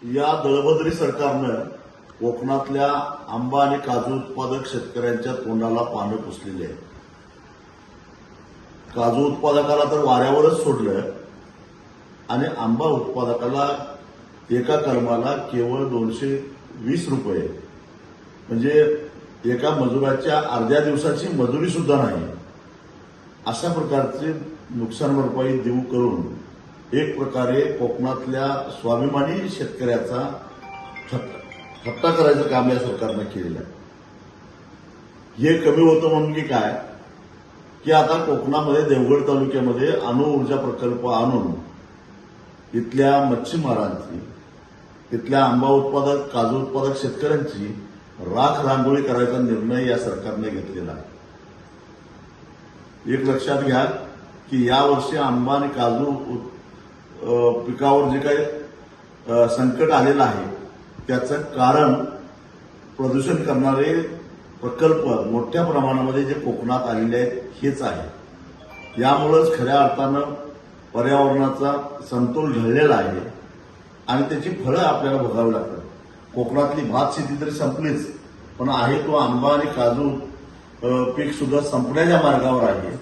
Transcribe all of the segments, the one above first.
या दळभद्री सरकारनं कोकणातल्या आंबा आणि काजू उत्पादक शेतकऱ्यांच्या तोंडाला पानं पुसलेली आहेत. काजू उत्पादकाला तर वाऱ्यावरच सोडलं आणि आंबा उत्पादकाला एका कलमाला केवळ 220 रुपये, म्हणजे एका मजुराच्या अर्ध्या दिवसाची मजुरी सुद्धा नाही, अशा प्रकारची नुकसान भरपाई देऊ करून एक प्रकारे कोकणातल्या स्वाभिमानी शेतकऱ्याचा थट्टा करायचं काम या सरकारनं केलेलं आहे. हे कमी होतं म्हणून की काय, की आता कोकणामध्ये देवगड तालुक्यामध्ये अणुऊर्जा प्रकल्प आणून इथल्या मच्छीमारांची, इथल्या आंबा उत्पादक, काजू उत्पादक शेतकऱ्यांची राख रांगोळी करायचा निर्णय या सरकारने घेतलेला आहे. एक लक्षात घ्या की यावर्षी आंबा आणि काजू पिकावर जे काही संकट आलेलं आहे त्याचं कारण प्रदूषण करणारे प्रकल्प मोठ्या प्रमाणामध्ये जे कोकणात आलेले आहेत हेच आहे. यामुळेच खऱ्या अर्थानं पर्यावरणाचा समतोल ढळलेला आहे आणि त्याची फळं आपल्याला भोगावी लागतात. कोकणातली भात शेती तरी संपलीच, पण आहे तो आंबा आणि काजू पीक सुद्धा संपण्याच्या मार्गावर आहे.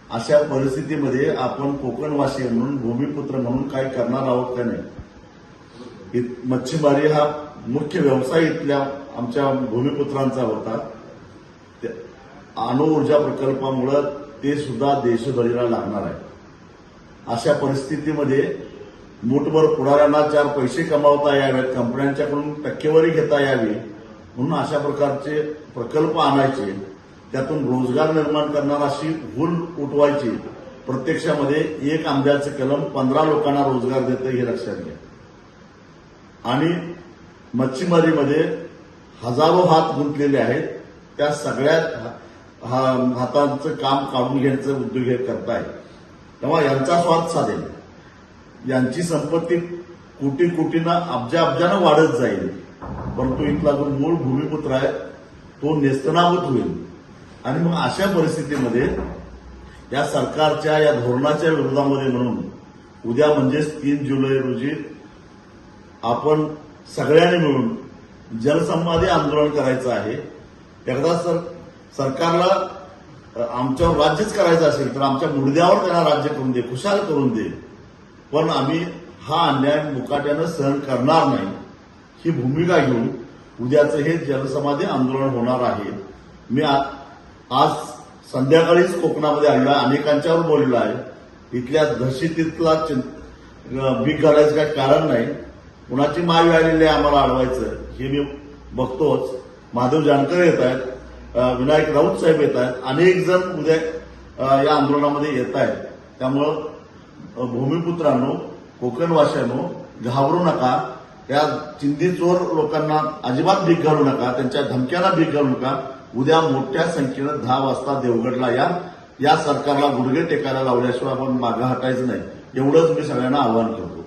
अशा परिस्थितीमध्ये आपण कोकणवासी म्हणून, भूमिपुत्र म्हणून काय करणार आहोत का नाही. मच्छीमारी हा मुख्य व्यवसाय इथल्या आमच्या भूमिपुत्रांचा होता. अणुऊर्जा प्रकल्पामुळे ते सुद्धा देशभरीला लागणार आहे. अशा परिस्थितीमध्ये मूठभर पुढाऱ्यांना 4 पैसे कमावता यावेत, कंपन्यांच्याकडून टक्केवारी घेता यावी म्हणून अशा प्रकारचे प्रकल्प आणायचे, त्यातून रोजगार निर्माण करणार अशी भूल उठवायची. प्रत्यक्षामध्ये एक आंब्याचं कलम 15 लोकांना रोजगार देतं हे लक्षात घ्या. आणि मच्छीमारीमध्ये हजारो हात गुंतलेले आहेत. त्या सगळ्या हातांचं काम काढून घ्यायचं उद्योग हे करतायत. तेव्हा यांचा स्वार्थ साधेल, यांची संपत्ती कोटी कोटीनं अब्जानं वाढत जाईल, परंतु इथला जो मूळ भूमिपुत्र आहे तो नेस्तनाबूत होईल. आणि मग अशा परिस्थितीमध्ये या सरकारच्या या धोरणाच्या विरोधामध्ये म्हणून उद्या म्हणजेच 3 जुलै रोजी आपण सगळ्यांनी मिळून जलसंवादी आंदोलन करायचं आहे. एकदा सरकारला आमच्यावर राज्यच करायचं असेल तर आमच्या मुडद्यावर त्यांना राज्य करून दे, खुशाल करून दे, पण आम्ही हा अन्याय मुकाट्यानं सहन करणार नाही ही भूमिका घेऊन उद्याचं हे जलसमाधी आंदोलन होणार आहे. मी आज संध्याकाळीच कोकणामध्ये आलेलो आहे, अनेकांच्यावर बोललेलो आहे. इथल्या दहशतीतला भीक घालायचं काही कारण नाही. कुणाची मावी आलेली आहे आम्हाला अडवायचं हे मी बघतोच. महादेव जानकर येत आहेत, विनायक राऊत साहेब येत आहेत, अनेक जण उद्या या आंदोलनामध्ये येत आहेत. त्यामुळं भूमिपुत्रांनो, कोकणवासियांनो, घाबरू नका. या चिंधीचोर लोकांना अजिबात भीक घालू नका, त्यांच्या धमक्यांना भीक घालू नका. उद्या मोठ्या संख्येनं 10 वाजता देवगडला या सरकारला गुडघे टेकायला लावल्याशिवाय आपण मागं हटायचं नाही, एवढंच मी सगळ्यांना आवाहन करतो.